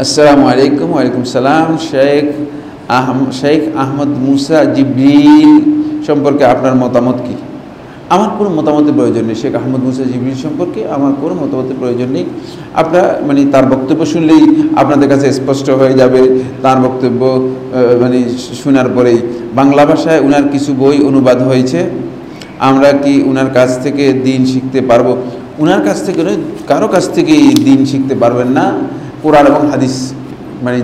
আসসালামু আলাইকুম। ওয়ালাইকুম সালাম। শেখ আহমদ মুসা জিবরিল সম্পর্কে আপনার মতামত কি? আমার কোনো মতামতের প্রয়োজন নেই। শেখ আহমদ মুসা জিবরিল সম্পর্কে আমার কোনো মতামতের প্রয়োজন নেই। আপনার তার বক্তব্য শুনলেই আপনাদের কাছে স্পষ্ট হয়ে যাবে। তার বক্তব্য শোনার পরেই বাংলা ভাষায় উনার কিছু বই অনুবাদ হয়েছে। আমরা কি উনার কাছ থেকে দিন শিখতে পারবো? উনার কাছ থেকে নয়, কারো কাছ থেকেই দিন শিখতে পারবেন না। কোরআন এবং হাদিস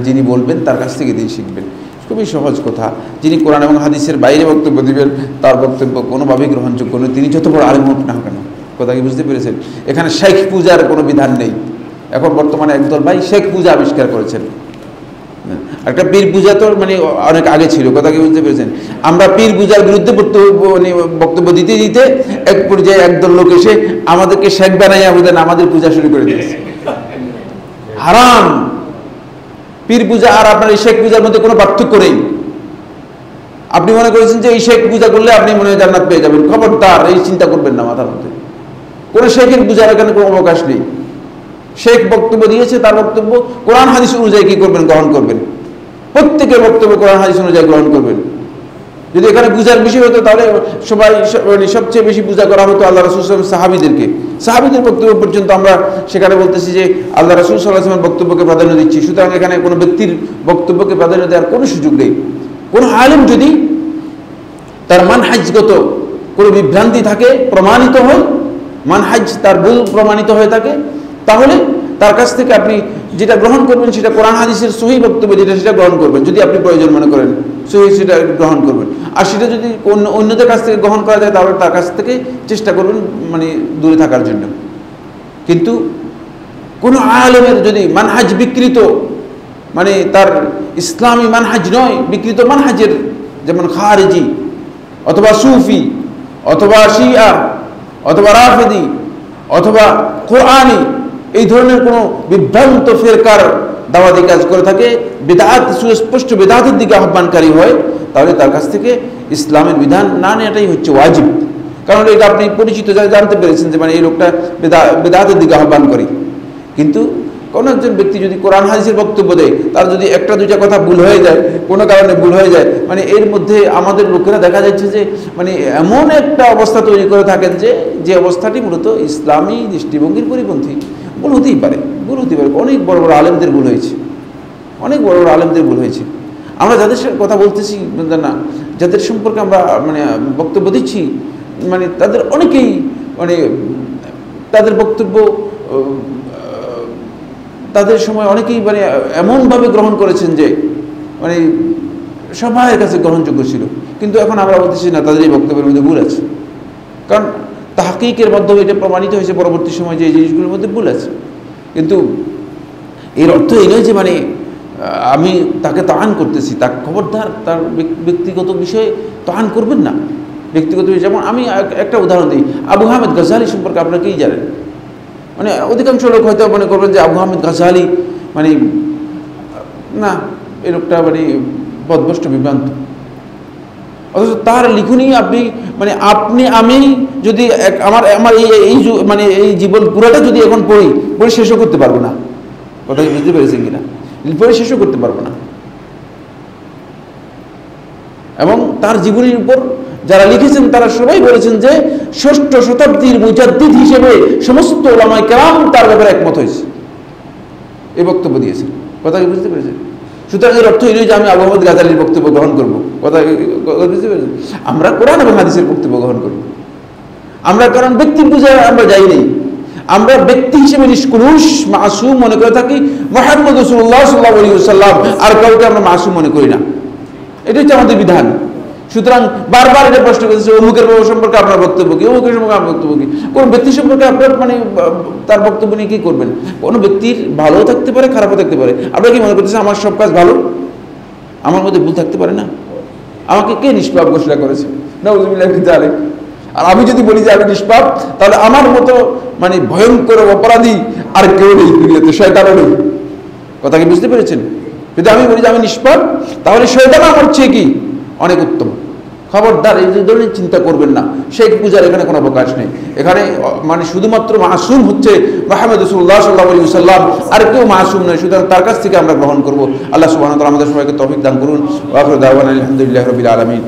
যিনি বলবেন তার কাছ থেকে দিন শিখবেন। খুবই সহজ কথা। যিনি কোরআন এবং হাদিসের বাইরে বক্তব্য দিবেন তার বক্তব্য কোনোভাবেই গ্রহণযোগ্য নয়, তিনি যত বড় আলেম হোক না কেন। কথা কি বুঝতে পেরেছেন? এখানে শেখ পূজার কোনো বিধান নেই। এখন বর্তমানে একদল ভাই শেখ পূজা আবিষ্কার করেছেন। একটা পীর পূজা তো অনেক আগে ছিল। কথা কি বুঝতে পেরেছেন? আমরা পীর পূজার বিরুদ্ধে বক্তব্য দিতে দিতে এক পর্যায়ে একদল লোক এসে আমাদেরকে শেখ বানাইয়া আমাদের পূজা শুরু করে দিয়েছে। হারাম। পীর পূজা আর আপনার এই শেখ পূজার মধ্যে কোনো পার্থক্য নেই। আপনি মনে করেছেন যে এই শেখ পূজা করলে আপনি মনে হয় জান্নাত পেয়ে যাবেন, খবরদার, এই চিন্তা করবেন না মাথার মধ্যে। কোনো শেখের পূজার এখানে কোনো অবকাশ নেই। শেখ বক্তব্য দিয়েছে, তার বক্তব্য কোরআন হাদিস অনুযায়ী কি করবেন? গ্রহণ করবেন। প্রত্যেকের বক্তব্য কোরআন হাদিস অনুযায়ী গ্রহণ করবেন। যদি এখানে পূজার বিষয় হতো তাহলে সবাই সবচেয়ে বেশি পূজা করা হতো আল্লাহ রাসূল সাল্লাল্লাহু আলাইহি ওয়াসাল্লাম সাহাবীদের বক্তব্য পর্যন্ত আমরা সেখানে বলতেছি যে আল্লাহ রাসূল সাল্লাল্লাহু আলাইহি ওয়াসাল্লামের বক্তব্যকে প্রাধান্য দিচ্ছি। সুতরাং এখানে কোনো ব্যক্তির বক্তব্যকে প্রাধান্য দেওয়ার কোনো সুযোগ নেই। কোনো আলেম যদি তার মানহাজগত কোনো বিভ্রান্তি থাকে, প্রমাণিত হয়, মানহাজ তার ভুল প্রমাণিত হয়ে থাকে, তাহলে তার কাছ থেকে আপনি যেটা গ্রহণ করবেন সেটা কোরআন হাদিসের সহি বক্তব্য যেটা সেটা গ্রহণ করবেন। যদি আপনি প্রয়োজন মনে করেন সহি, সেটা গ্রহণ করবেন। আর সেটা যদি অন্যদের কাছ থেকে গ্রহণ করা যায় তাহলে তার কাছ থেকে চেষ্টা করবেন দূরে থাকার জন্য। কিন্তু কোনো আলেমের যদি মানহাজ বিকৃত, তার ইসলামী মানহাজ নয়, বিকৃত মানহাজের, যেমন খারিজি অথবা সুফি অথবা শিয়া অথবা রাফেদি অথবা কোরআনি, এই ধরনের কোনো বিভ্রান্ত ফেরকার দাওয়াতি কাজ করে থাকে, বিদআত, সুস্পষ্ট বিদআতের দিকে আহ্বানকারী হয়, তাহলে তার কাছ থেকে ইসলামের বিধান না নেওয়াটাই হচ্ছে ওয়াজিব। কারণ এটা আপনি পরিচিত জানতে পেরেছেন যে এই লোকটা বিদআতের দিকে আহ্বান করে। কিন্তু কোনো একজন ব্যক্তি যদি কোরআন হাদিসের বক্তব্য দেয়, তার যদি একটা দুইটা কথা ভুল হয়ে যায়, কোনো কারণে ভুল হয়ে যায়, এর মধ্যে আমাদের লোকেরা দেখা যাচ্ছে যে এমন একটা অবস্থা তৈরি করে থাকেন যে অবস্থাটি মূলত ইসলামী দৃষ্টিভঙ্গির পরিপন্থী। ভুল হতেই পারে, ভুল হতেই পারে। অনেক বড় বড় আলেমদের ভুল হয়েছে, অনেক বড় বড় আলেমদের ভুল হয়েছে। আমরা যাদের সাথে কথা বলতেছি না, যাদের সম্পর্কে আমরা বক্তব্য দিচ্ছি, তাদের অনেকেই তাদের বক্তব্য তাদের সময় অনেকেই এমনভাবে গ্রহণ করেছেন যে সবার কাছে গ্রহণযোগ্য ছিল। কিন্তু এখন আমরা বলতেছি না, তাদের এই বক্তব্যের মধ্যে ভুল আছে। কারণ তাহকিকের মাধ্যমে এটা প্রমাণিত হয়েছে পরবর্তী সময় যে এই জিনিসগুলোর মধ্যে ভুল আছে। কিন্তু এর অর্থ এই নয় যে আমি তাকে তাআন করতেছি। তার খবরদার, তার ব্যক্তিগত বিষয়ে তাআন করবেন না। ব্যক্তিগত বিষয়, যেমন আমি একটা উদাহরণ দিই। আবু হামেদ গাজালি সম্পর্কে আপনারা কি জানেন? অধিকাংশ লোক হয়তো মনে করবেন যে আবু হামেদ গাজালি না, এই লোকটা পথভ্রষ্ট, বিভ্রান্ত। অথচ তার লিখনই আমি যদি আমার এই জীবন পুরোটা যদি এখন পড়ি শেষও করতে পারবো না। কথা বুঝতে পেরেছেন কিনা? পড়ে শেষও করতে পারবো না। এবং তার জীবনীর উপর যারা লিখেছেন তারা সবাই বলেছেন যে ষষ্ঠ শতাব্দীর মুজাদ্দিদ হিসেবে সমস্ত উলামায়ে কেরাম তার ব্যাপারে একমত হয়েছে, এই বক্তব্য দিয়েছেন। কথা কি বুঝতে পেরেছেন? সুতরাং এর অর্থ এই নয় যে আমি আবু হামেদ গাজালির বক্তব্য গ্রহণ করবো। কথা বুঝতে পেরেছেন? আমরা কোরআন এবং হাদিসের বক্তব্য গ্রহণ করব। আমরা কারণ ব্যক্তি পূজায় আমরা যাই নেই। আমরা ব্যক্তি হিসেবে নিষ্কলুষ মাসুম মনে করে থাকি। মুহাম্মদ রাসূলুল্লাহ সাল্লাল্লাহু আলাইহি ওয়াসাল্লাম আর কাউকে আমরা মাসুম মনে করি না। এটা হচ্ছে আমাদের বিধান। সুতরাং বারবার এটা প্রশ্ন করতেছে, অমুকের সম্পর্কে আপনার বক্তব্য কি, অমুকের সম্পর্কে আপনার বক্তব্য কি? কোন ব্যক্তি সম্পর্কে আপনার তার বক্তব্য নিয়ে কি করবেন? কোনো ব্যক্তির ভালোও থাকতে পারে, খারাপও থাকতে পারে। আপনারা কি মনে করতেছেন আমার সব কাজ ভালো? আমার মধ্যে ভুল থাকতে পারে না? আমাকে কে নিষ্পাপ ঘোষণা করেছে? নাউযুবিল্লাহি মিন যালিক। আর আমি যদি বলি যে আমি নিষ্পাপ, তাহলে আমার মতো ভয়ঙ্কর অপরাধী আর কেউ নেই দুনিয়াতে, শয়তানও নেই। কথা কি বুঝতে পেরেছেন? যদি আমি বলি যে আমি নিষ্পাপ, তাহলে শয়তান আমার চেয়ে কি অনেক উত্তম। খবরদার এই ধরনের চিন্তা করবেন না। শেখ পূজার এখানে কোনো অবকাশ নেই। এখানে মানে শুধুমাত্র মাসুম হচ্ছে মুহাম্মদ রাসূলুল্লাহ সাল্লাল্লাহু আলাইহি ওয়াসাল্লাম, আর কেউ মাসুম নয়। সুতরাং তার কাছ থেকে আমরা গ্রহণ করব। আল্লাহ সুবহানাহু ওয়া তাআলা আমাদের সবাইকে তৌফিক দান করুন। ওয়া আখিরু দাওয়ানা আলহামদুলিল্লাহি রাব্বিল আলামিন।